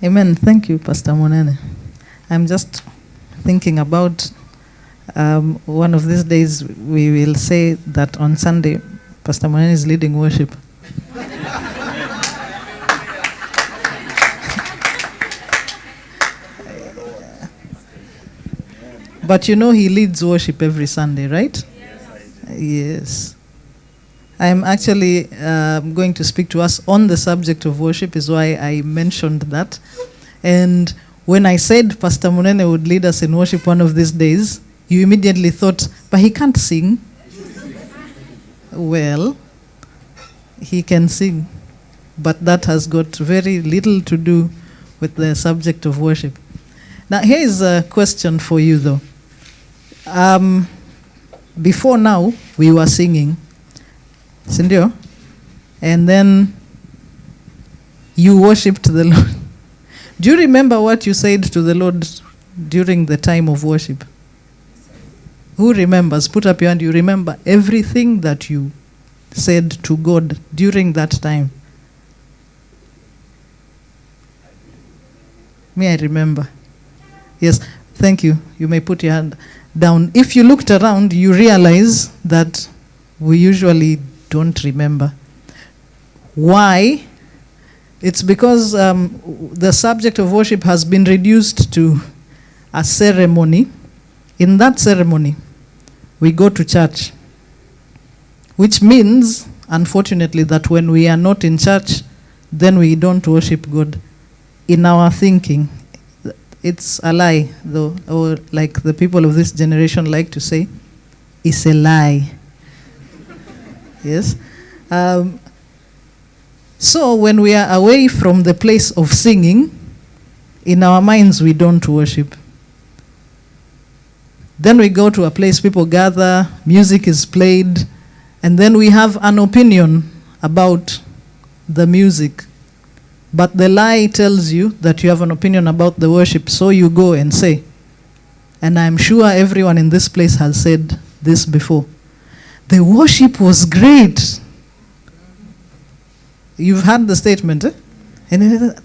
Amen. Thank you, Pastor Monene. I'm just thinking about one of these days we will say that on Sunday, Pastor Monene is leading worship. But you know he leads worship every Sunday, right? Yes. I'm actually going to speak to us on the subject of worship, is why I mentioned that. And when I said Pastor Monene would lead us in worship one of these days, you immediately thought, but he can't sing. Well, he can sing, but that has got very little to do with the subject of worship. Now, here is a question for you, though. Before now, we were singing, Sindio, and then you worshipped the Lord. Do you remember what you said to the Lord during the time of worship? Who remembers? Put up your hand. You remember everything that you said to God during that time? Me, I remember. Yes, thank you. You may put your hand down. If you looked around, you realize that we usually don't remember. Why? It's because the subject of worship has been reduced to a ceremony. In that ceremony, we go to church, which means, unfortunately, that when we are not in church, then we don't worship God. In our thinking, it's a lie, though, or like the people of this generation like to say, it's a lie. Yes? So when we are away from the place of singing, in our minds we don't worship. Then we go to a place people gather, music is played, and then we have an opinion about the music. But the lie tells you that you have an opinion about the worship, so you go and say, and I'm sure everyone in this place has said this before, the worship was great. You've heard the statement, eh? And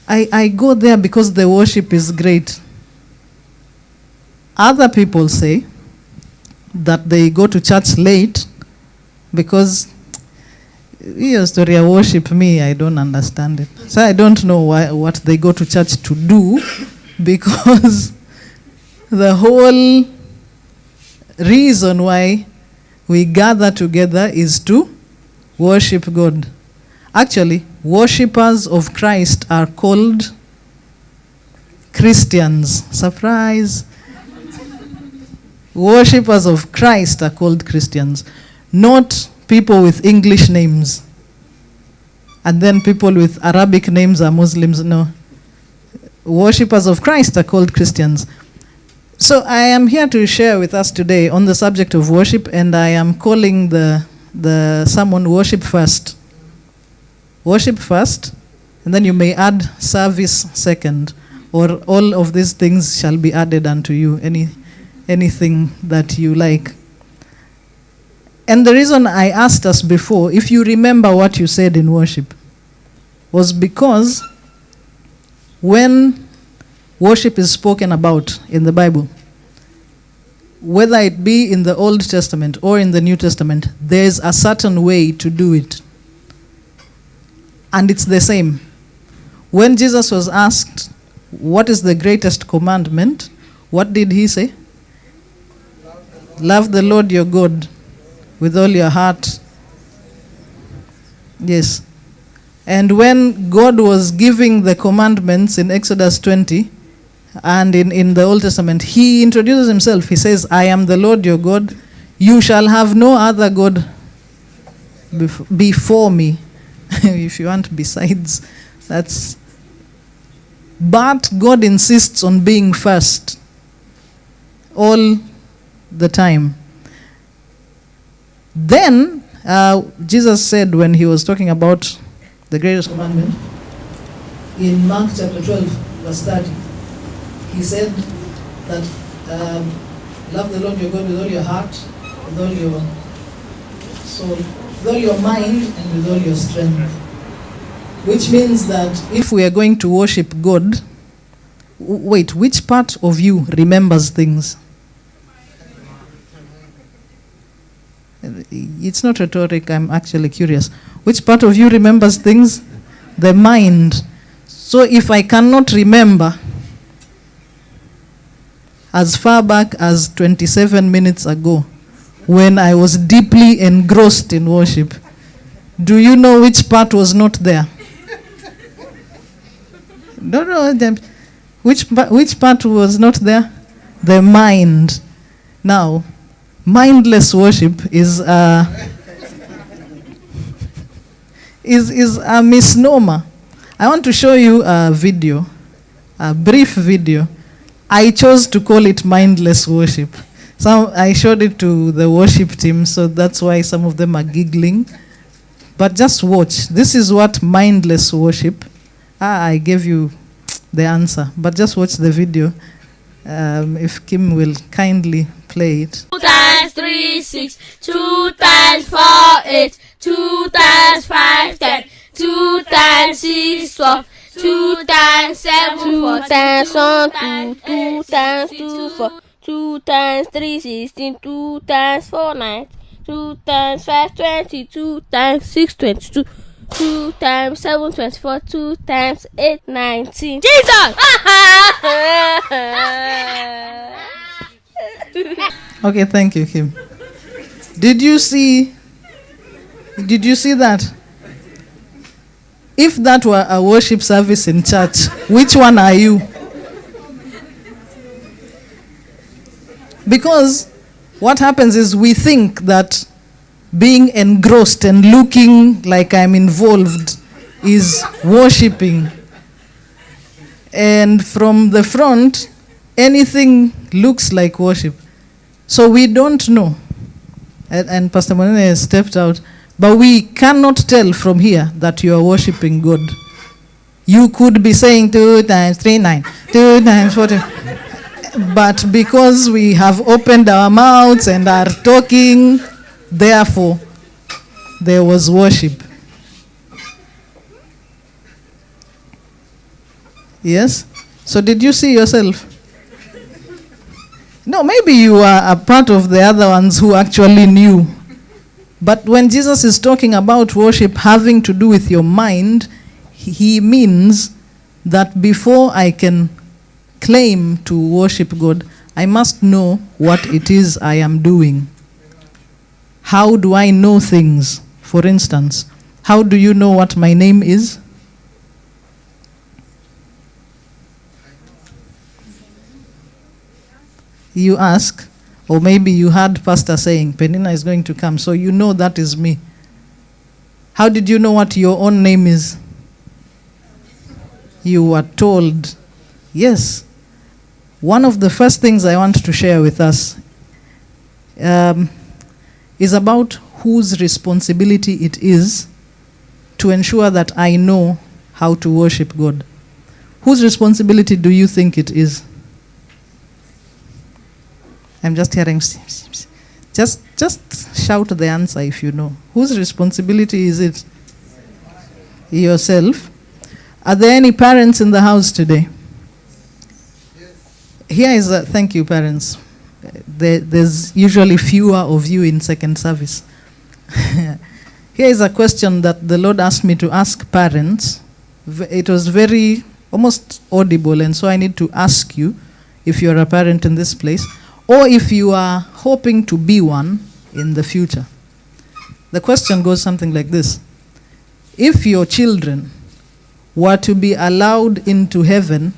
I go there because the worship is great. Other people say that they go to church late because your story of worship, me, I don't understand it. So I don't know what they go to church to do, because the whole reason why we gather together is to worship God. Actually, worshippers of Christ are called Christians. Surprise. Worshippers of Christ are called Christians, not people with English names. And then people with Arabic names are Muslims. No. Worshippers of Christ are called Christians. So I am here to share with us today on the subject of worship, and I am calling the sermon Worship First. Worship first, and then you may add service second, or all of these things shall be added unto you, anything that you like. And the reason I asked us before, if you remember what you said in worship, was because when worship is spoken about in the Bible, whether it be in the Old Testament or in the New Testament, there's a certain way to do it. And it's the same. When Jesus was asked, what is the greatest commandment? What did he say? Love the Lord your God with all your heart. Yes. And when God was giving the commandments in Exodus 20 and in the Old Testament, he introduces himself. He says, I am the Lord your God. You shall have no other God before me. If you want besides, that's... But God insists on being first all the time. Then Jesus said, when he was talking about the greatest commandment, in Mark chapter 12, verse 30, he said that love the Lord your God with all your heart, with all your soul, with all your mind, and with all your strength. Which means that if we are going to worship God, wait, which part of you remembers things? It's not rhetoric, I'm actually curious. Which part of you remembers things? The mind. So if I cannot remember as far back as 27 minutes ago, when I was deeply engrossed in worship, do you know which part was not there? No. Which part was not there? The mind. Now, mindless worship is a misnomer. I want to show you a video, a brief video. I chose to call it mindless worship. So I showed it to the worship team, so that's why some of them are giggling. But just watch. This is what mindless worship. I gave you the answer, but just watch the video. If Kim will kindly play it. 2 times 3, 6. 2 times 4, 8. 2 times 5, 10. 2 times 6, 12. 2 times 7, 2 times 1, 2 times 2, 4. 2 times 3, 16. 2 times 4, 9. 2 times 5, 20. 2 times 6, 22. 2 times 7, 24. 2 times 8, 19. Jesus! Okay, thank you, Kim. Did you see that? If that were a worship service in church, which one are you? Because what happens is we think that being engrossed and looking like I'm involved is worshiping. And from the front, anything looks like worship. So we don't know. And Pastor Monene has stepped out. But we cannot tell from here that you are worshiping God. You could be saying 2 times 3, 9. 2 times 4. But because we have opened our mouths and are talking, therefore, there was worship. Yes? So did you see yourself? No, maybe you are a part of the other ones who actually knew. But when Jesus is talking about worship having to do with your mind, he means that before I can claim to worship God, I must know what it is I am doing. How do I know things? For instance, how do you know what my name is? You ask. Or maybe you heard Pastor saying, Penina is going to come, so you know that is me. How did you know what your own name is? You were told. Yes. One of the first things I want to share with us is about whose responsibility it is to ensure that I know how to worship God. Whose responsibility do you think it is? I'm just hearing. Just shout the answer if you know. Whose responsibility is it? Yourself. Are there any parents in the house today? Here is a thank you, parents. There's usually fewer of you in second service. Here is a question that the Lord asked me to ask parents. It was very almost audible, and so I need to ask you if you're a parent in this place, or if you are hoping to be one in the future. The question goes something like this. If your children were to be allowed into heaven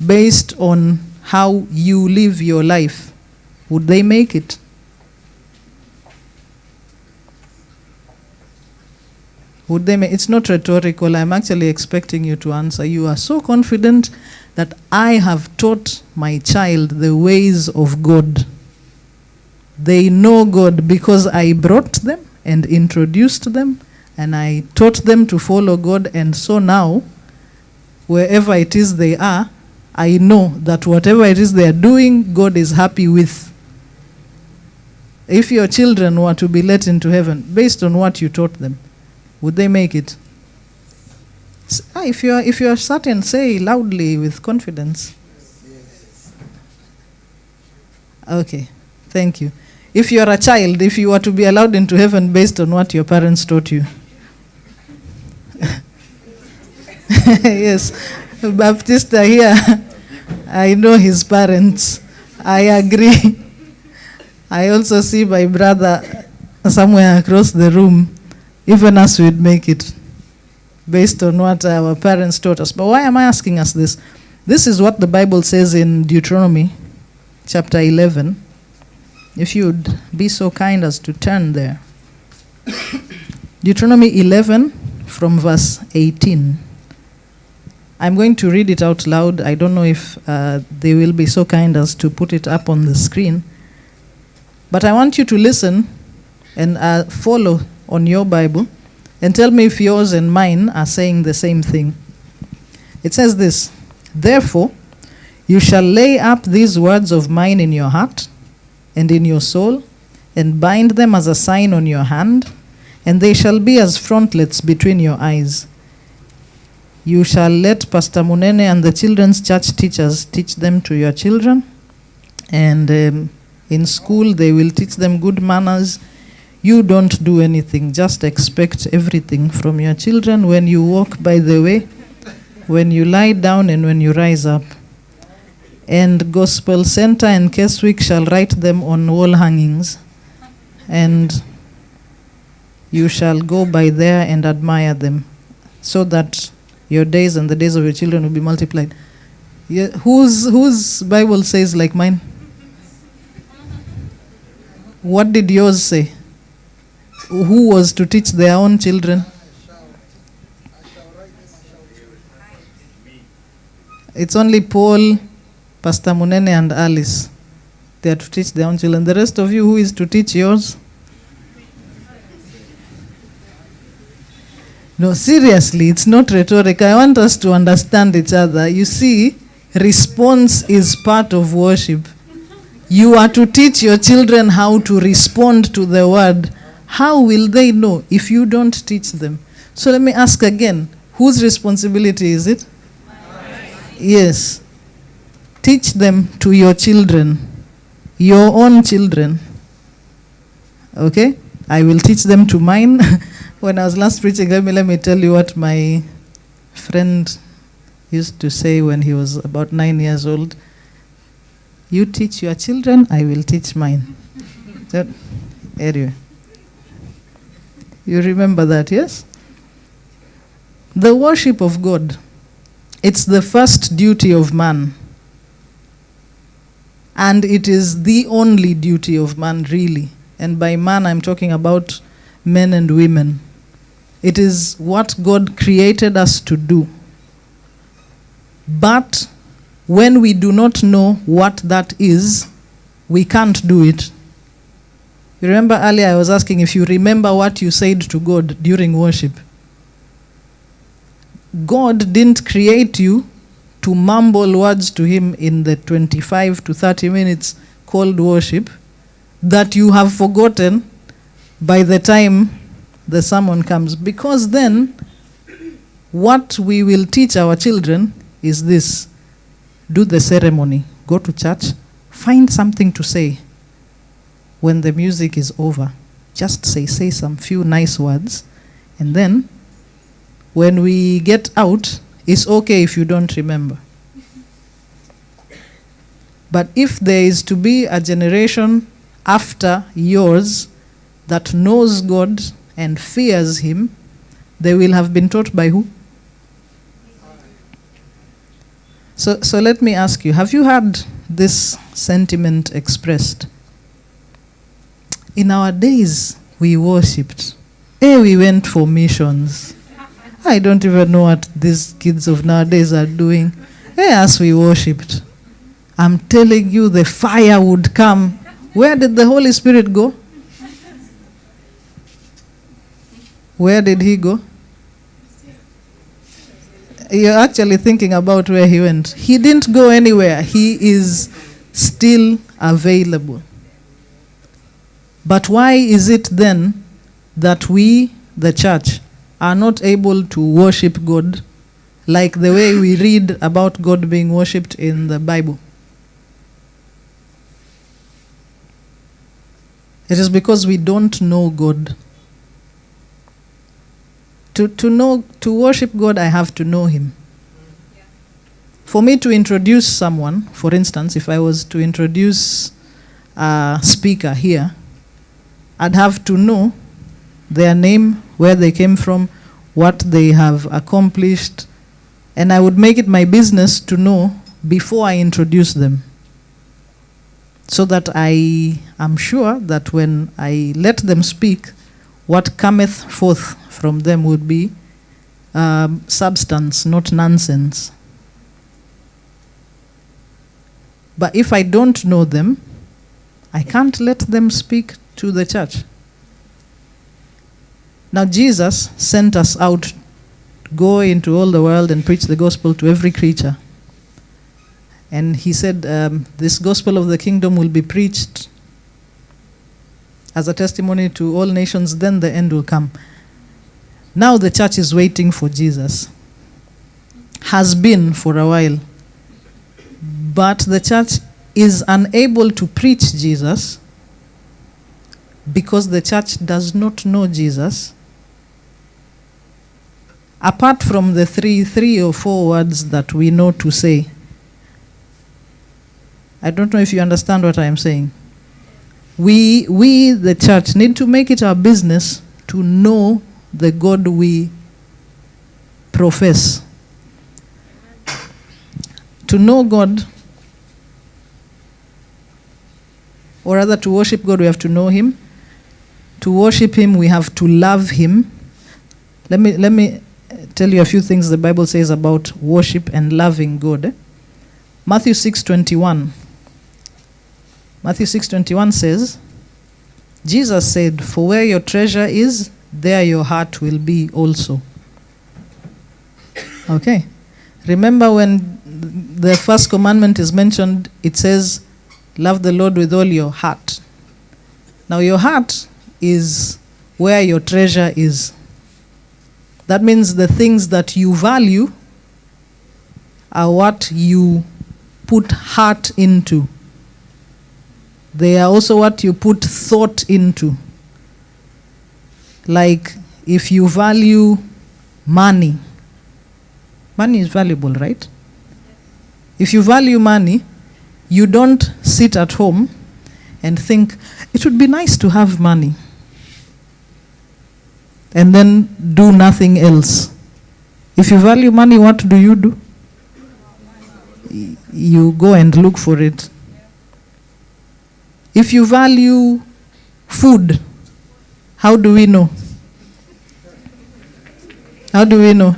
based on how you live your life, would they make it? Would they make? It's not rhetorical. I'm actually expecting you to answer. You are so confident that I have taught my child the ways of God. They know God because I brought them and introduced them, and I taught them to follow God, and so now, wherever it is they are, I know that whatever it is they are doing, God is happy with. If your children were to be let into heaven based on what you taught them, would they make it? If you are certain, say loudly with confidence. Okay, thank you. If you are a child, if you are to be allowed into heaven based on what your parents taught you. Yes, Baptista here, I know his parents. I agree. I also see my brother somewhere across the room. Even us would make it based on what our parents taught us. But why am I asking us this? This is what the Bible says in Deuteronomy chapter 11. If you'd be so kind as to turn there. Deuteronomy 11 from verse 18. I'm going to read it out loud. I don't know if they will be so kind as to put it up on the screen. But I want you to listen and follow on your Bible and tell me if yours and mine are saying the same thing. It says this: Therefore, you shall lay up these words of mine in your heart and in your soul, and bind them as a sign on your hand, and they shall be as frontlets between your eyes. You shall let Pastor Munene and the children's church teachers teach them to your children, and in school they will teach them good manners. You don't do anything, just expect everything from your children when you walk by the way, when you lie down and when you rise up. And Gospel Center and Keswick shall write them on wall hangings, and you shall go by there and admire them, so that your days and the days of your children will be multiplied. Yeah, whose Bible says like mine? What did yours say? Who was to teach their own children? It's only Paul, Pastor Munene, and Alice. They are to teach their own children. The rest of you, who is to teach yours? No, seriously, it's not rhetoric. I want us to understand each other. You see, response is part of worship. You are to teach your children how to respond to the word. How will they know if you don't teach them? So let me ask again, whose responsibility is it? Yes. Teach them to your children, your own children. Okay? I will teach them to mine. When I was last preaching, let me tell you what my friend used to say when he was about 9 years old. You teach your children, I will teach mine. So, anyway. You remember that, yes? The worship of God, it's the first duty of man. And it is the only duty of man, really. And by man, I'm talking about men and women. It is what God created us to do. But when we do not know what that is, we can't do it. You remember earlier I was asking if you remember what you said to God during worship. God didn't create you to mumble words to him in the 25 to 30 minutes called worship that you have forgotten by the time the sermon comes. Because then, what we will teach our children is this: do the ceremony, go to church, find something to say. When the music is over, just say some few nice words, and then when we get out, it's okay if you don't remember. But if there is to be a generation after yours that knows God and fears him, they will have been taught by who? So let me ask you, have you heard this sentiment expressed? In our days, we worshipped. We went for missions. I don't even know what these kids of nowadays are doing. As we worshipped. I'm telling you, the fire would come. Where did the Holy Spirit go? Where did he go? You're actually thinking about where he went. He didn't go anywhere. He is still available. But why is it then that we, the church, are not able to worship God like the way we read about God being worshipped in the Bible. It is because we don't know God. To worship God, I have to know Him. For me to introduce someone, for instance, if I was to introduce a speaker here, I'd have to know their name, where they came from, what they have accomplished, and I would make it my business to know before I introduce them, so that I am sure that when I let them speak, what cometh forth from them would be substance, not nonsense. But if I don't know them, I can't let them speak to the church. Now Jesus sent us out, go into all the world and preach the gospel to every creature. And he said, this gospel of the kingdom will be preached as a testimony to all nations, then the end will come. Now the church is waiting for Jesus. Has been for a while. But the church is unable to preach Jesus because the church does not know Jesus. Apart from the three or four words that we know to say. I don't know if you understand what I am saying. We, the church, need to make it our business to know the God we profess. To know God, or rather to worship God, we have to know Him. To worship Him, we have to love Him. Let me tell you a few things the Bible says about worship and loving God. Matthew 6:21. Matthew 6:21 says, Jesus said, "For where your treasure is, there your heart will be also." Okay. Remember when the first commandment is mentioned, it says, love the Lord with all your heart. Now your heart is where your treasure is. That means the things that you value are what you put heart into. They are also what you put thought into. Like if you value money, money is valuable, right? If you value money, you don't sit at home and think, it would be nice to have money, and then do nothing else. If you value money, what do? You go and look for it. If you value food, how do we know? How do we know?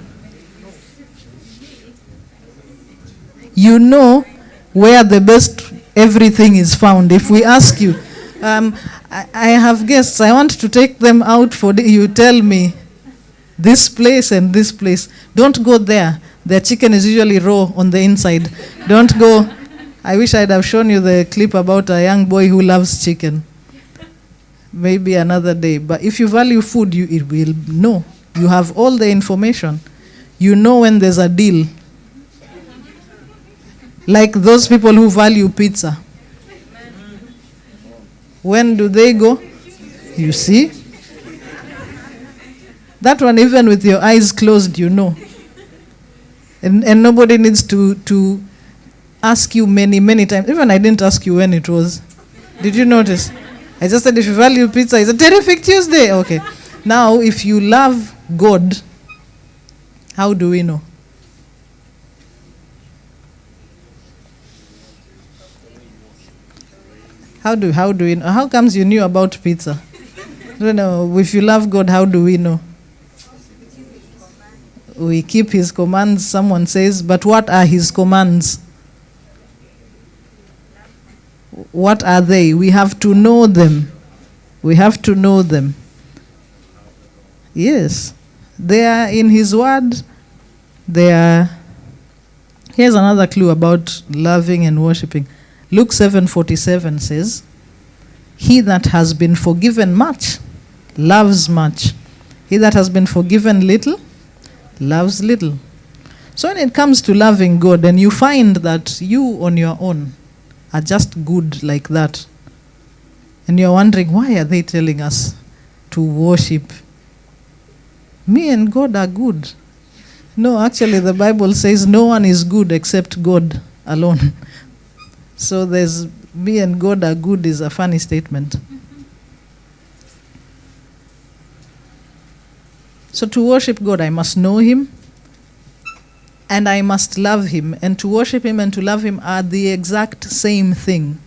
You know where the best everything is found. If we ask you, I have guests, I want to take them out for you tell me this place and this place. Don't go there. Their chicken is usually raw on the inside. Don't go. I wish I'd have shown you the clip about a young boy who loves chicken. Maybe another day. But if you value food, you will know. You have all the information. You know when there's a deal. Like those people who value pizza. When do they go? You see? That one, even with your eyes closed, you know. And nobody needs to ask you many times. Even I didn't ask you when it was. Did you notice? I just said if you value pizza, it's a terrific Tuesday. Okay. Now, if you love God, how do we know? How do we know? How comes you knew about pizza? I don't know. If you love God, how do we know? We keep His commands, someone says, but what are His commands? What are they? We have to know them. We have to know them. Yes. They are in His word. They are. Here's another clue about loving and worshiping. Luke 7:47 says, "He that has been forgiven much, loves much. He that has been forgiven little, loves little." So when it comes to loving God, and you find that you on your own are just good like that, and you're wondering, why are they telling us to worship? Me and God are good. No, actually the Bible says no one is good except God alone. So there's me and God are good is a funny statement. So to worship God, I must know him and I must love him. And to worship him and to love him are the exact same thing.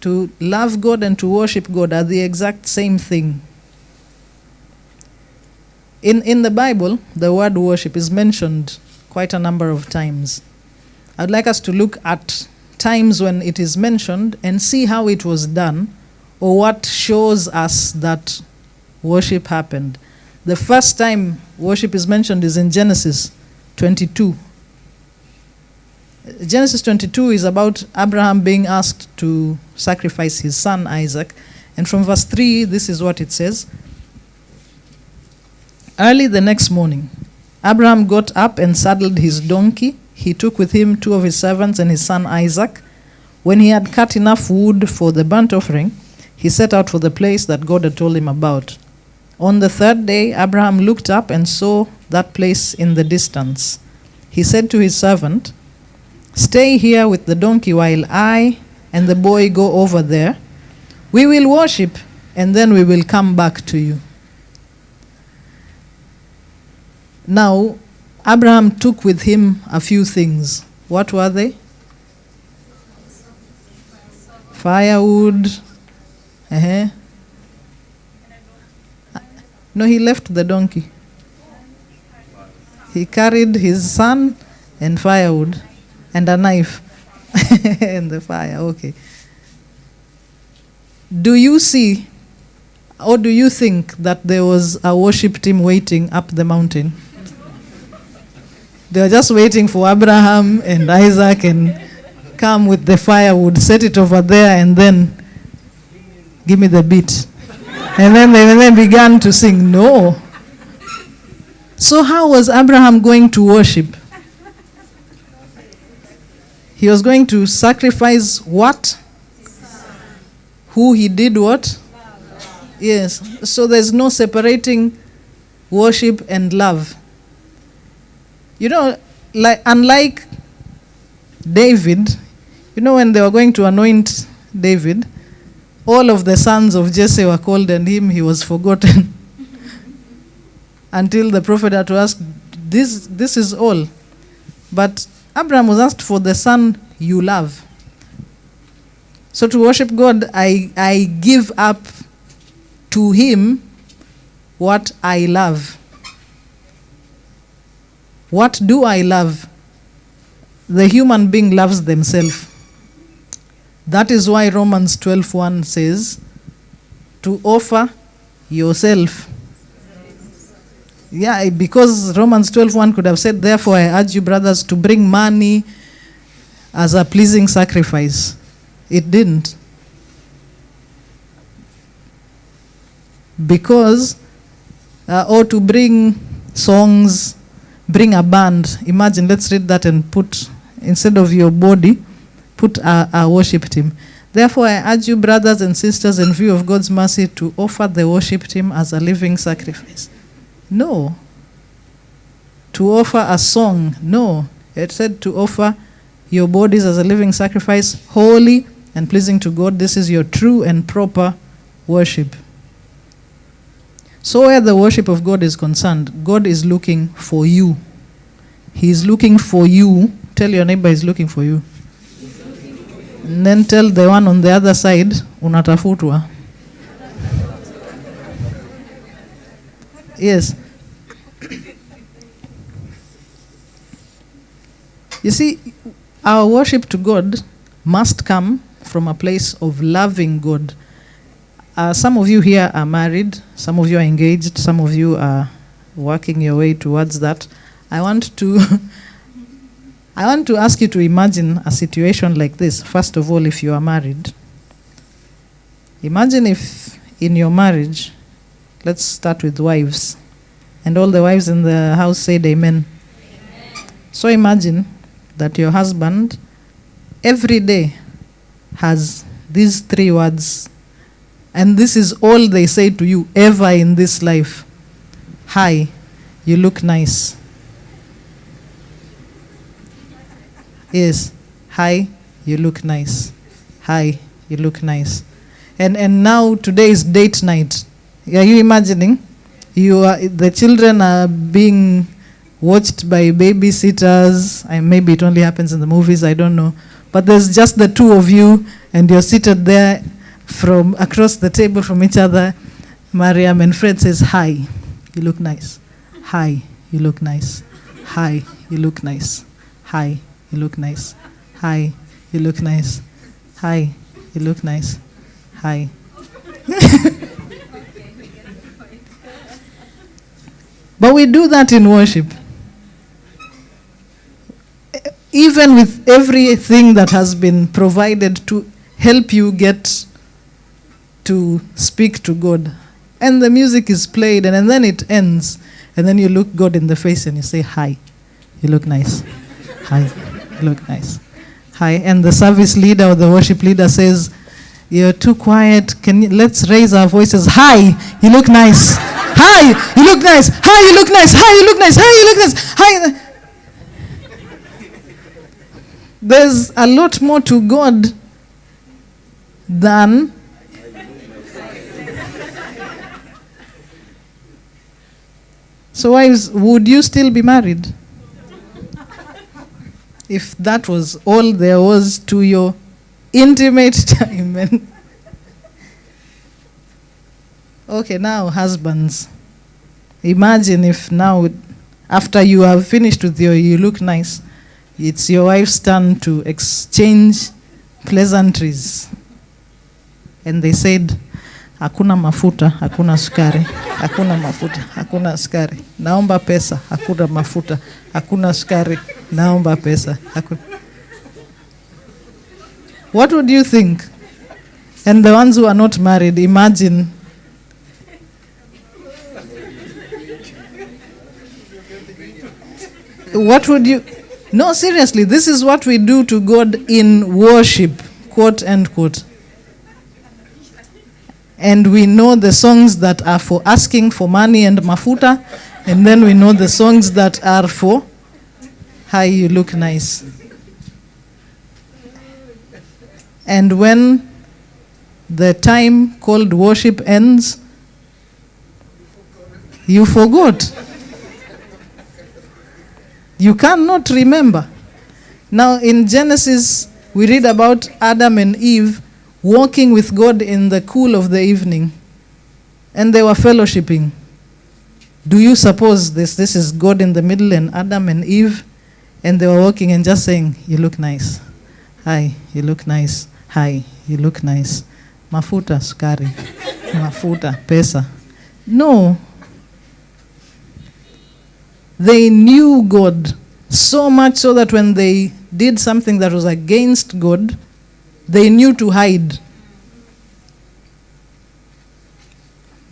To love God and to worship God are the exact same thing. In the Bible, the word worship is mentioned quite a number of times. I'd like us to look at times when it is mentioned and see how it was done, or what shows us that worship happened. The first time worship is mentioned is in Genesis 22. Genesis 22 is about Abraham being asked to sacrifice his son Isaac. And from verse 3, this is what it says. Early the next morning, Abraham got up and saddled his donkey. He took with him 2 of his servants and his son Isaac. When he had cut enough wood for the burnt offering, he set out for the place that God had told him about. On the third day, Abraham looked up and saw that place in the distance. He said to his servant, "Stay here with the donkey while I and the boy go over there. We will worship, and then we will come back to you." Now, Abraham took with him a few things. What were they? Firewood. No, he left the donkey. He carried his son and firewood and a knife and the fire. Okay. Do you see, or do you think that there was a worship team waiting up the mountain? They were just waiting for Abraham and Isaac and come with the firewood, set it over there, and then give me the beat. And then they began to sing. No. So how was Abraham going to worship? He was going to sacrifice what? Who he did what? Yes. So there's no separating worship and love. You know, unlike David, you know, when they were going to anoint David, all of the sons of Jesse were called and he was forgotten. Until the prophet had to ask, this is all. But Abraham was asked for the son you love. So to worship God, I give up to him what I love. What do I love? The human being loves themselves. That is why Romans 12:1 says, to offer yourself. Yeah, because Romans 12:1 could have said, therefore I urge you, brothers, to bring money as a pleasing sacrifice. It didn't. Because, or to bring songs, bring a band. Imagine, let's read that and put, instead of your body, put a worship team. Therefore, I urge you, brothers and sisters, in view of God's mercy, to offer the worship team as a living sacrifice. No. To offer a song. No. It said to offer your bodies as a living sacrifice, holy and pleasing to God. This is your true and proper worship. So where the worship of God is concerned, God is looking for you. He is looking for you. Tell your neighbor he's looking for you. And then tell the one on the other side, unatafutwa. Yes. You see, our worship to God must come from a place of loving God. Some of you here are married, some of you are engaged, some of you are working your way towards that. I want to ask you to imagine a situation like this. First of all, if you are married, imagine if in your marriage, let's start with wives, And all the wives in the house said amen. So imagine that your husband every day has these 3 words, and this is all they say to you ever in this life. Hi, you look nice. Yes, hi, you look nice. Hi, you look nice. And now today is date night. Are you imagining? The children are being watched by babysitters. Maybe it only happens in the movies, I don't know. But there's just the 2 of you, and you're seated there from across the table from each other. Mariam and Fred says, hi, you look nice. Hi, you look nice. Hi, you look nice. Hi, you look nice. Hi, you look nice. Hi, you look nice. Hi. But we do that in worship. Even with everything that has been provided to help you get to speak to God. And the music is played, and then it ends. And then you look God in the face and you say, hi, you look nice. Hi, you look nice. Hi. And the service leader or the worship leader says, you're too quiet. Let's raise our voices. Hi, you look nice. Hi, you look nice. Hi, you look nice. Hi, you look nice. Hi, you look nice. Hi. There's a lot more to God than so wives, would you still be married if that was all there was to your intimate time? Okay, now husbands, imagine if now after you have finished with you look nice, it's your wife's turn to exchange pleasantries. And they said, hakuna mafuta, hakuna sukari, hakuna mafuta, hakuna sukari. Naomba pesa, hakuna mafuta, hakuna sukari, naomba pesa. What would you think? And the ones who are not married, imagine. What would you... No, seriously, this is what we do to God in worship, quote and quote. And we know the songs that are for asking for money and mafuta, and then we know the songs that are for, hi, you look nice. And when the time called worship ends, you forgot. You cannot remember. Now in Genesis, we read about Adam and Eve walking with God in the cool of the evening. And they were fellowshipping. Do you suppose this is God in the middle and Adam and Eve? And they were walking and just saying, you look nice. Hi, you look nice. Hi, you look nice. Mafuta, sukari. Mafuta, pesa. No. They knew God so much so that when they did something that was against God, they knew to hide.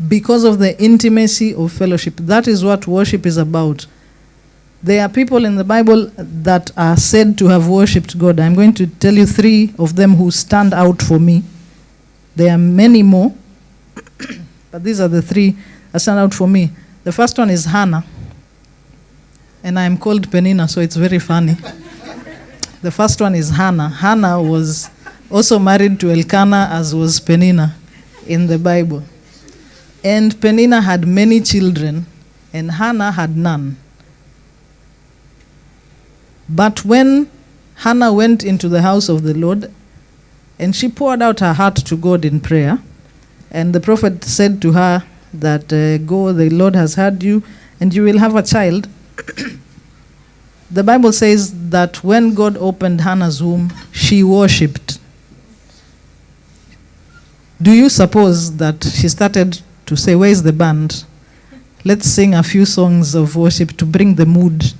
Because of the intimacy of fellowship. That is what worship is about. There are people in the Bible that are said to have worshipped God. I'm going to tell you 3 of them who stand out for me. There are many more, but these are the 3 that stand out for me. The first one is Hannah. And I'm called Penina, so it's very funny. The first one is Hannah. Hannah was also married to Elkanah, as was Penina in the Bible. And Penina had many children, and Hannah had none. But when Hannah went into the house of the Lord, and she poured out her heart to God in prayer, and the prophet said to her that, go, the Lord has heard you, and you will have a child. The Bible says that when God opened Hannah's womb, she worshipped. Do you suppose that she started to say, where's the band? Let's sing a few songs of worship to bring the mood.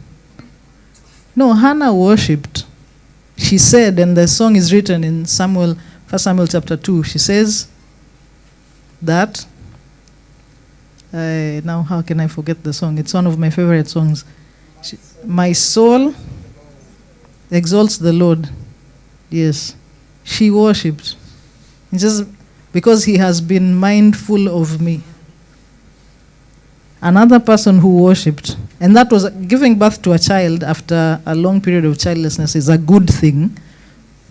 No, Hannah worshipped. She said, and the song is written in 1 Samuel chapter 2, she says that Now, how can I forget the song? It's one of my favorite songs. My soul exalts the Lord. Yes. She worshipped. Just because he has been mindful of me. Another person who worshipped, and that was giving birth to a child after a long period of childlessness is a good thing.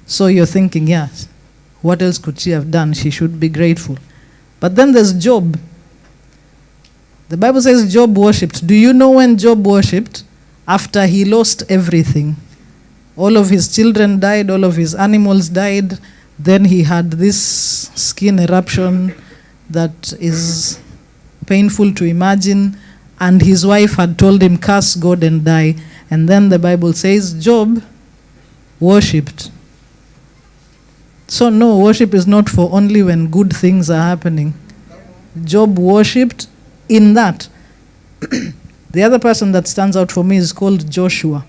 So you're thinking, yes, what else could she have done? She should be grateful. But then there's Job. The Bible says Job worshipped. Do you know when Job worshipped? After he lost everything. All of his children died, all of his animals died. Then he had this skin eruption that is painful to imagine. And his wife had told him, curse God and die. And then the Bible says Job worshipped. So no, worship is not for only when good things are happening. Job worshipped in that. The other person that stands out for me is called Joshua.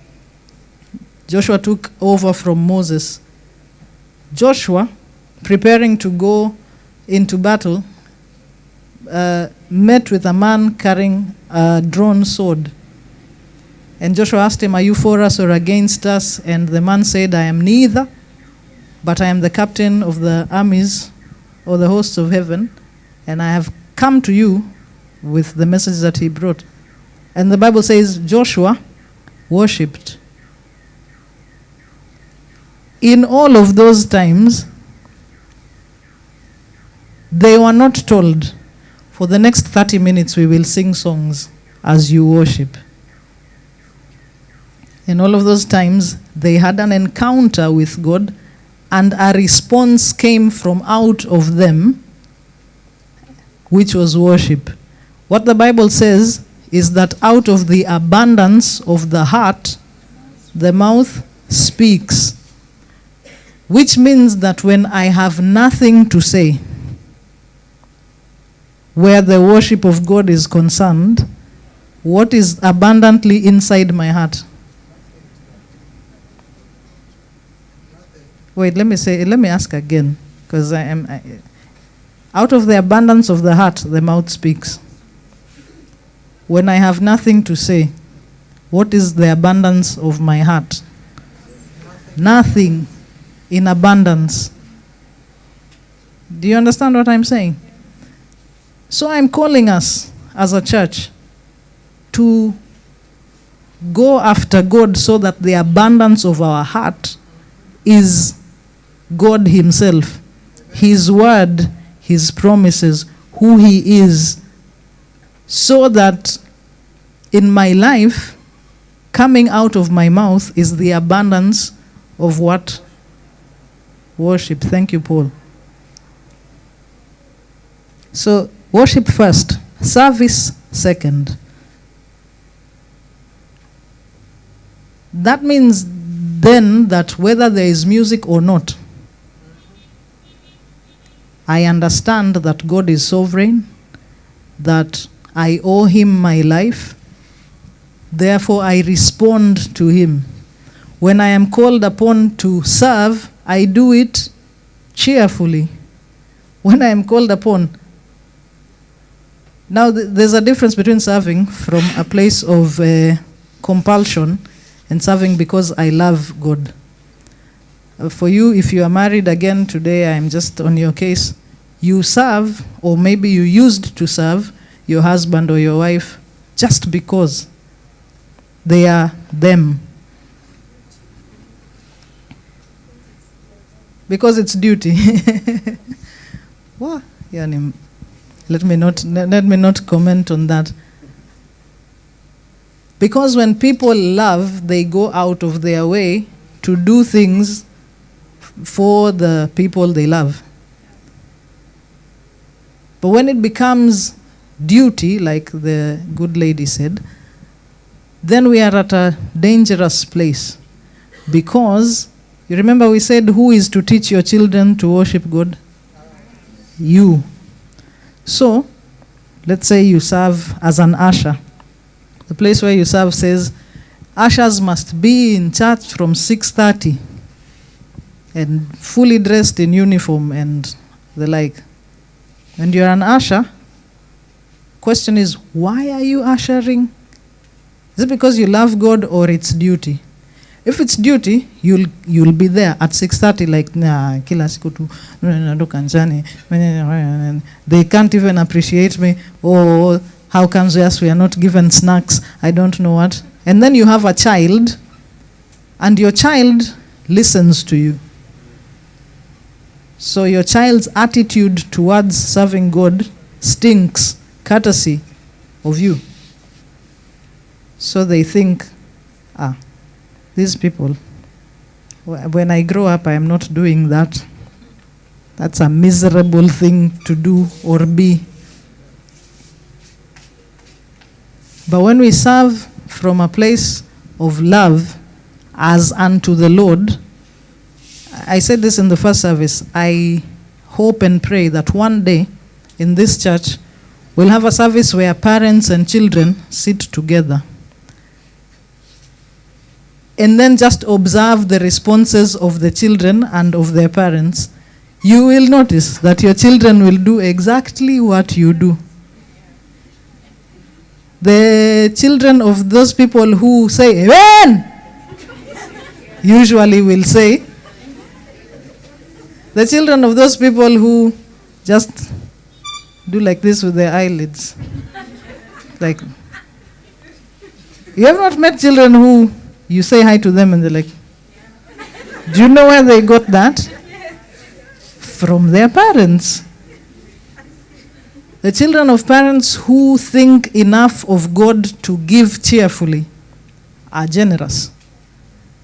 Joshua took over from Moses. Joshua, preparing to go into battle, met with a man carrying a drawn sword. And Joshua asked him, are you for us or against us? And the man said, I am neither, but I am the captain of the armies or the hosts of heaven, and I have come to you with the message that he brought. And the Bible says Joshua worshipped. In all of those times, they were not told, for the next 30 minutes we will sing songs as you worship. In all of those times, they had an encounter with God, and a response came from out of them, which was worship. What the Bible says is that out of the abundance of the heart, the mouth speaks. Which means that when I have nothing to say, where the worship of God is concerned, what is abundantly inside my heart? Wait, let me ask again, because out of the abundance of the heart, the mouth speaks. When I have nothing to say, what is the abundance of my heart? Nothing in abundance. Do you understand what I'm saying? So I'm calling us as a church to go after God so that the abundance of our heart is God himself, his word, his promises, who he is, so that in my life, coming out of my mouth is the abundance of what? Worship. Thank you, Paul. So, worship first, service second. That means then that whether there is music or not, I understand that God is sovereign, that I owe him my life, therefore I respond to him. When I am called upon to serve, I do it cheerfully. When I am called upon. Now there's a difference between serving from a place of compulsion and serving because I love God. For you, if you are married again today, I'm just on your case, you serve, or maybe you used to serve your husband or your wife just because they are them. Because it's duty. What? Let me not comment on that. Because when people love, they go out of their way to do things for the people they love. But when it becomes duty, like the good lady said, then we are at a dangerous place. Because, you remember we said, who is to teach your children to worship God? You. So, let's say you serve as an usher. The place where you serve says, ushers must be in church from 6:30 and fully dressed in uniform and the like. And you're an usher, Question is, why are you ushering? Is it because you love God or it's duty? If it's duty, you'll be there at 6:30 like kila siku tu ndo kanisani. They can't even appreciate me. Oh, how comes yes we are not given snacks? I don't know what. And then you have a child, and your child listens to you. So your child's attitude towards serving God stinks courtesy of you. So they think, these people, when I grow up, I am not doing that. That's a miserable thing to do or be. But when we serve from a place of love as unto the Lord, I said this in the first service, I hope and pray that one day in this church, we'll have a service where parents and children sit together and then just observe the responses of the children and of their parents. You will notice that your children will do exactly what you do. The children of those people who say, Amen, usually will say. The children of those people who just do like this with their eyelids. Like, you have not met children who you say hi to them and they're like, do you know where they got that? From their parents. The children of parents who think enough of God to give cheerfully are generous.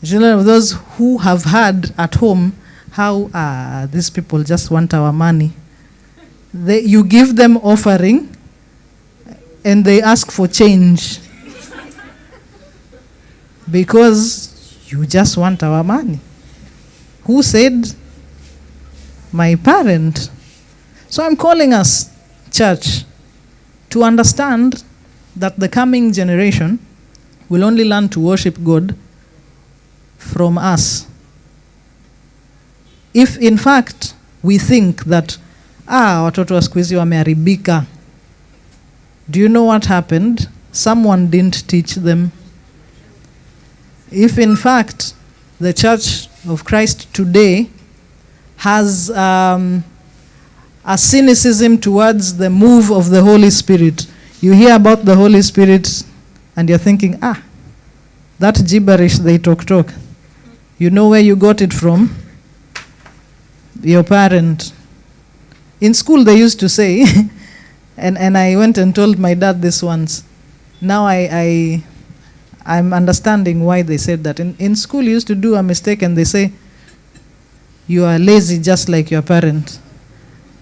The children of those who have heard at home how these people just want our money. You give them offering and they ask for change because you just want our money. Who said? My parent. So I'm calling us, church, to understand that the coming generation will only learn to worship God from us. If in fact we think that watoto wa siku hizi wameharibika, do you know what happened? Someone didn't teach them. If in fact the Church of Christ today has a cynicism towards the move of the Holy Spirit, you hear about the Holy Spirit and you're thinking, that gibberish they talk. You know where you got it from? Your parent. In school they used to say, and I went and told my dad this once. Now I'm understanding why they said that. In school you used to do a mistake and they say, you are lazy just like your parent.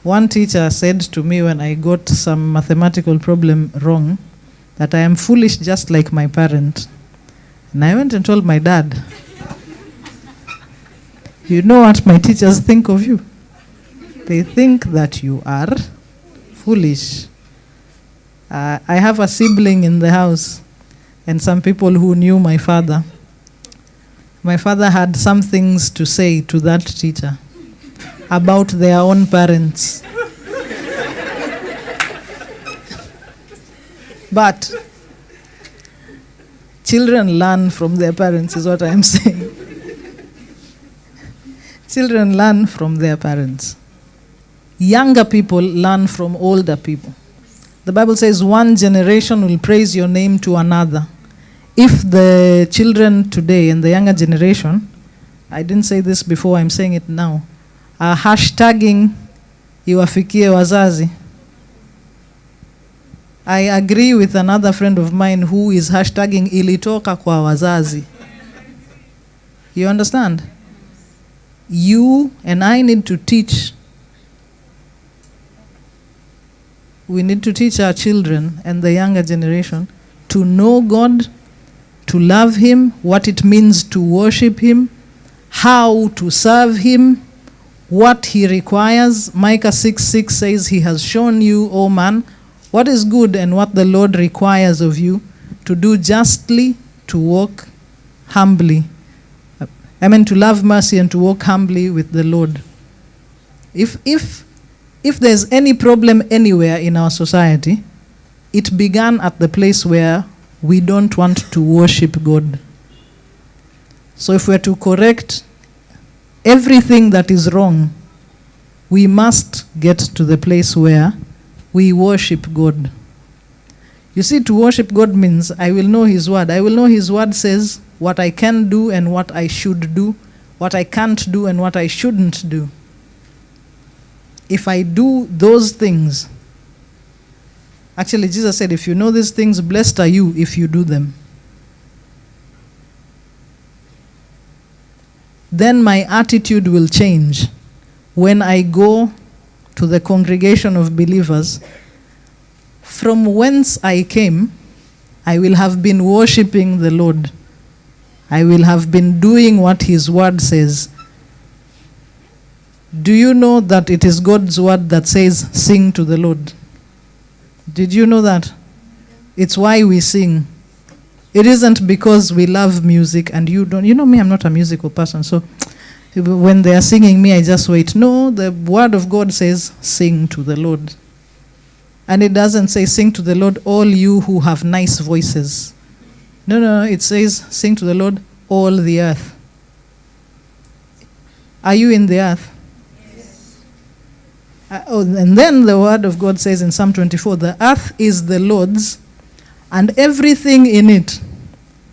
One teacher said to me when I got some mathematical problem wrong, that I am foolish just like my parent. And I went and told my dad, you know what my teachers think of you? They think that you are foolish. I have a sibling in the house and some people who knew my father. My father had some things to say to that teacher about their own parents. But children learn from their parents is what I am saying. Children learn from their parents. Younger people learn from older people. The Bible says one generation will praise your name to another. If the children today and the younger generation, I didn't say this before, I'm saying it now, are hashtagging iwafikie wazazi. I agree with another friend of mine who is hashtagging ilitoka kwa wazazi. You understand? You and I need to teach. We need to teach our children and the younger generation to know God, to love Him, what it means to worship Him, how to serve Him, what He requires. Micah 6:6 says, He has shown you, O man, what is good and what the Lord requires of you, to do justly, to walk humbly. To love mercy and to walk humbly with the Lord. If there's any problem anywhere in our society, it began at the place where we don't want to worship God. So if we're to correct everything that is wrong, we must get to the place where we worship God. You see, to worship God means I will know His word. I will know His word says what I can do and what I should do, what I can't do and what I shouldn't do. If I do those things, actually Jesus said, if you know these things, blessed are you if you do them. Then my attitude will change. When I go to the congregation of believers, from whence I came, I will have been worshiping the Lord. I will have been doing what His word says. Do you know that it is God's word that says, sing to the Lord? Did you know that? It's why we sing. It isn't because we love music and you don't. You know me, I'm not a musical person, so when they are singing me, I just wait. No, the word of God says, sing to the Lord. And it doesn't say, sing to the Lord, all you who have nice voices. No, it says, sing to the Lord, all the earth. Are you in the earth? Yes. And then the word of God says in Psalm 24, the earth is the Lord's and everything in it,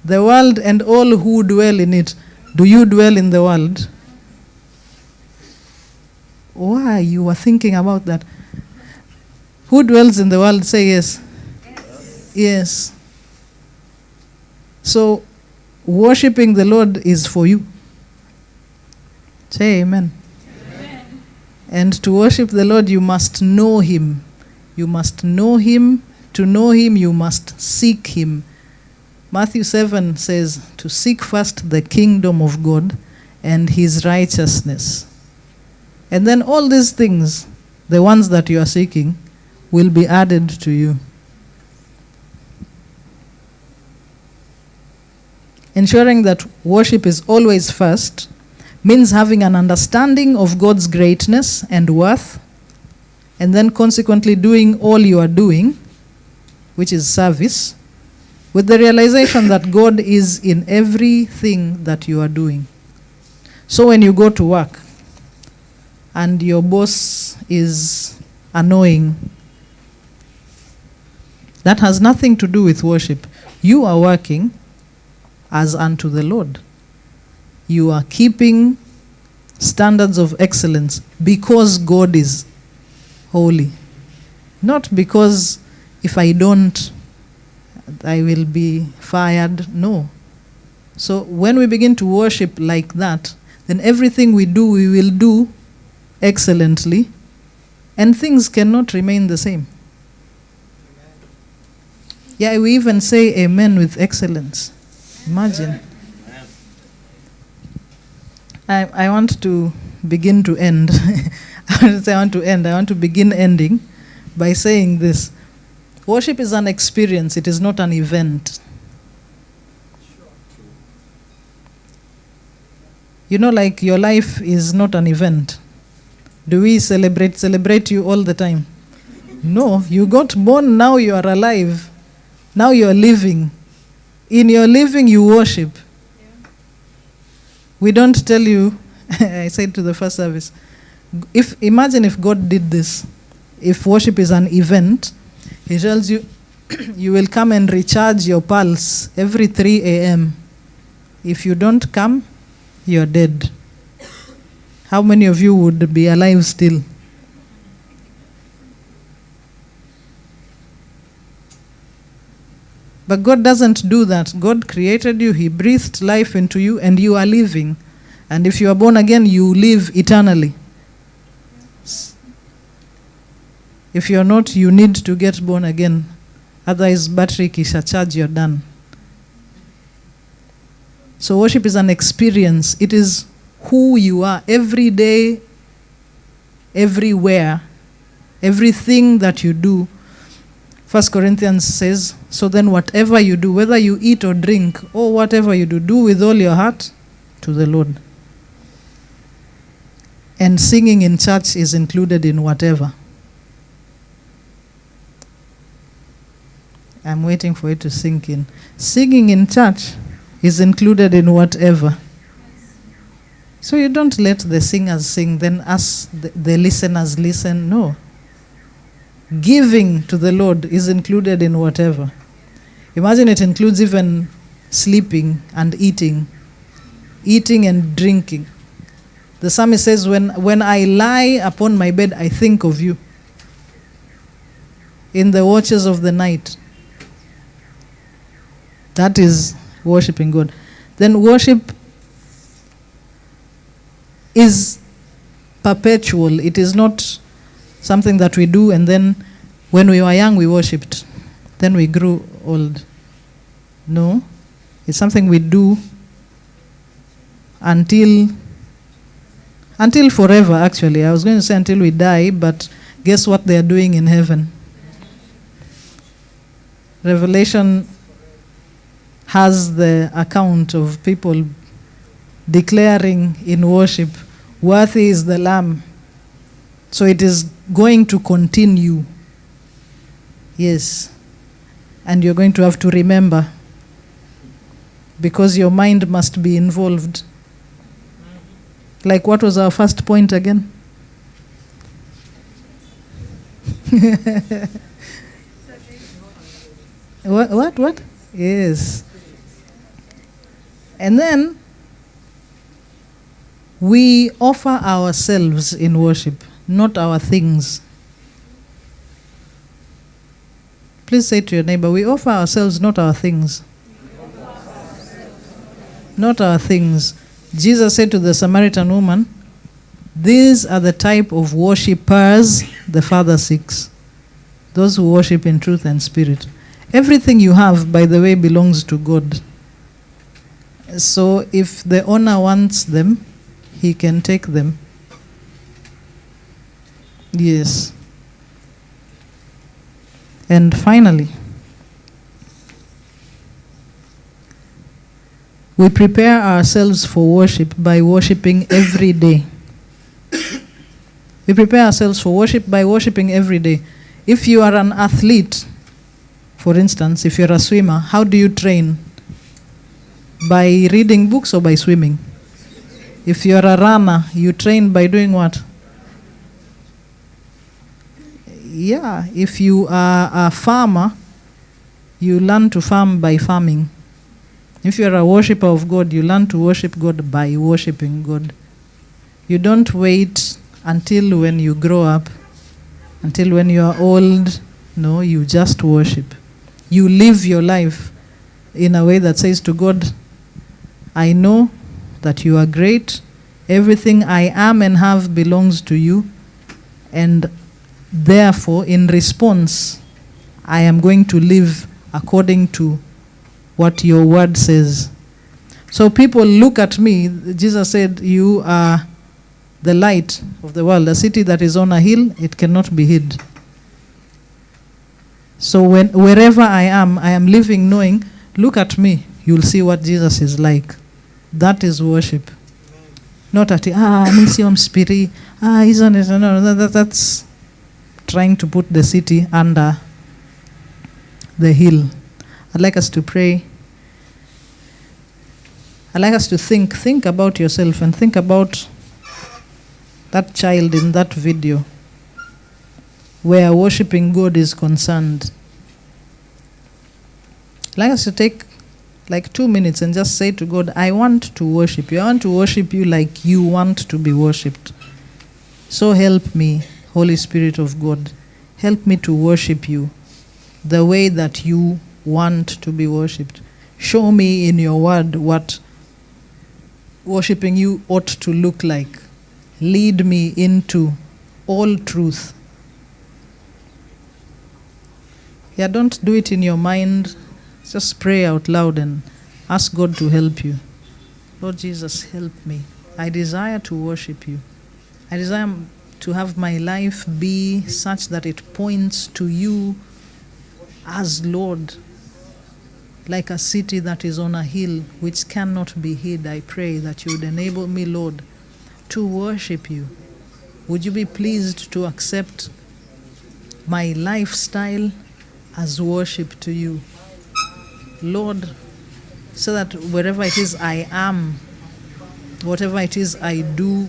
the world and all who dwell in it. Do you dwell in the world? Why? You were thinking about that. Who dwells in the world? Say yes. Yes. So, worshiping the Lord is for you. Say amen. Amen. And to worship the Lord, you must know Him. You must know Him. To know Him, you must seek Him. Matthew 7 says, to seek first the kingdom of God and His righteousness. And then all these things, the ones that you are seeking, will be added to you. Ensuring that worship is always first means having an understanding of God's greatness and worth, and then consequently doing all you are doing, which is service, with the realization that God is in everything that you are doing. So when you go to work and your boss is annoying, that has nothing to do with worship. You are working as unto the Lord. You are keeping standards of excellence because God is holy. Not because if I don't, I will be fired. No. So when we begin to worship like that, then everything we do, we will do excellently, and things cannot remain the same. Yeah, we even say amen with excellence. Imagine. I want to begin to end. I want to begin ending by saying this. Worship is an experience. It is not an event. You know, like your life is not an event. Do we celebrate you all the time? No, you got born, now you are alive. Now you are living. In your living, you worship. Yeah. We don't tell you, I said to the first service, imagine if God did this. If worship is an event, He tells you, you will come and recharge your pulse every 3 a.m. If you don't come, you're dead. How many of you would be alive still? But God doesn't do that. God created you, He breathed life into you, and you are living. And if you are born again, you live eternally. If you're not, you need to get born again. Otherwise, battery kisha charge, you're done. So worship is an experience. It is who you are every day, everywhere, everything that you do. 1 Corinthians says, so then whatever you do, whether you eat or drink, or whatever you do with all your heart to the Lord. And singing in church is included in whatever. I'm waiting for it to sink in. Singing in church is included in whatever. So you don't let the singers sing, then us, the listeners, listen. No. Giving to the Lord is included in whatever. Imagine it includes even sleeping and eating and drinking. The psalmist says, when I lie upon my bed, I think of you. In the watches of the night. That is worshiping God. Then worship is perpetual. It is not something that we do and then when we were young we worshipped. Then we grew old. No. It's something we do until forever, actually. I was going to say until we die, but guess what they are doing in heaven? Revelation has the account of people declaring in worship, worthy is the Lamb. So it is going to continue. Yes. And you're going to have to remember, because your mind must be involved. Like, what was our first point again? What? Yes. And then we offer ourselves in worship, not our things. Please say to your neighbor, we offer ourselves, not our things. Not our things. Jesus said to the Samaritan woman, these are the type of worshippers the Father seeks. Those who worship in truth and spirit. Everything you have, by the way, belongs to God. So if the owner wants them, he can take them. Yes. And finally, we prepare ourselves for worship by worshiping every day. We prepare ourselves for worship by worshiping every day. If you are an athlete, for instance, if you're a swimmer, how do you train? By reading books or by swimming? If you're a runner, you train by doing what? Yeah, if you are a farmer, you learn to farm by farming. If you're a worshipper of God, you learn to worship God by worshiping God. You don't wait until when you grow up, until when you are old. No, you just worship. You live your life in a way that says to God, I know that you are great. Everything I am and have belongs to you. And therefore, in response, I am going to live according to what your word says. So people look at me. Jesus said, you are the light of the world. A city that is on a hill, it cannot be hid. So wherever I am living knowing, look at me, you'll see what Jesus is like. That is worship. Not at, misiom spiri, isn't it? No, that's trying to put the city under the hill. I'd like us to pray. I'd like us to think about yourself and think about that child in that video where worshiping God is concerned. I'd like us to take like 2 minutes and just say to God, I want to worship you. I want to worship you like you want to be worshipped. So help me, Holy Spirit of God. Help me to worship you the way that you want to be worshipped. Show me in your word what worshiping you ought to look like. Lead me into all truth. Yeah, don't do it in your mind. Just pray out loud and ask God to help you. Lord Jesus, help me. I desire to worship you. I desire to have my life be such that it points to you as Lord, like a city that is on a hill which cannot be hid. I pray that you would enable me, Lord, to worship you. Would you be pleased to accept my lifestyle as worship to you. Lord, so that wherever it is I am, whatever it is I do,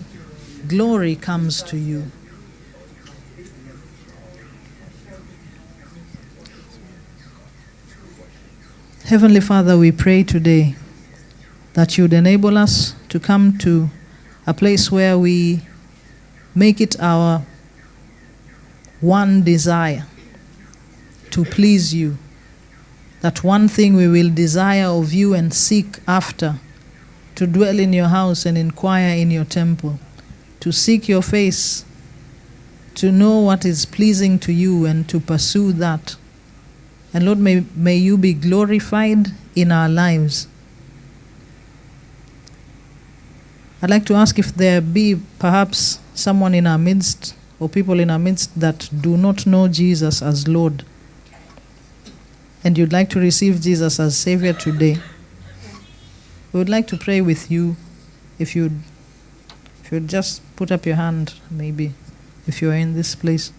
glory comes to you. Heavenly Father, we pray today that you'd enable us to come to a place where we make it our one desire to please you. That one thing we will desire of you and seek after, to dwell in your house and inquire in your temple, to seek your face, to know what is pleasing to you and to pursue that. And Lord, may you be glorified in our lives. I'd like to ask if there be perhaps someone in our midst or people in our midst that do not know Jesus as Lord, and you'd like to receive Jesus as Savior today. We would like to pray with you. If you'd just put up your hand, maybe, if you're in this place.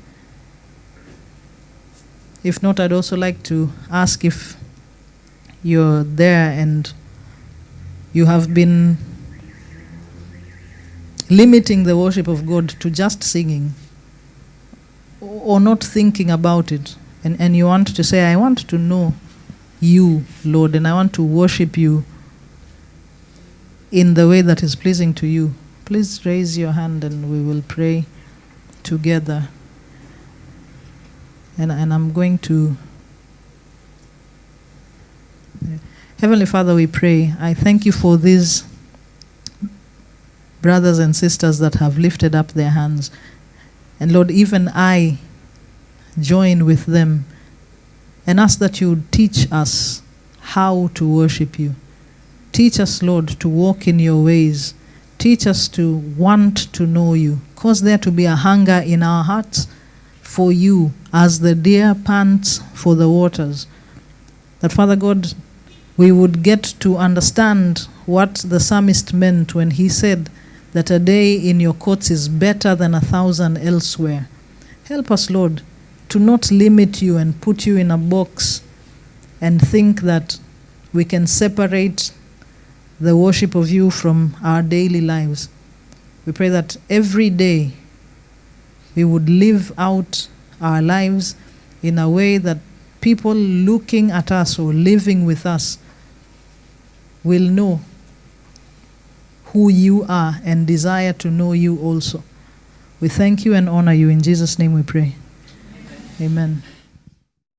If not, I'd also like to ask if you're there and you have been limiting the worship of God to just singing or not thinking about it, and you want to say, I want to know you, Lord, and I want to worship you in the way that is pleasing to you. Please raise your hand and we will pray together. And I'm going to... Heavenly Father, we pray. I thank you for these brothers and sisters that have lifted up their hands. And Lord, even I join with them and ask that you teach us how to worship you. Teach us, Lord, to walk in your ways. Teach us to want to know you. Cause there to be a hunger in our hearts for you as the deer pants for the waters. That, Father God, we would get to understand what the psalmist meant when he said that a day in your courts is better than 1,000 elsewhere. Help us, Lord, to not limit you and put you in a box and think that we can separate the worship of you from our daily lives. We pray that every day we would live out our lives in a way that people looking at us or living with us will know who you are and desire to know you also. We thank you and honor you. In Jesus' name we pray. Amen.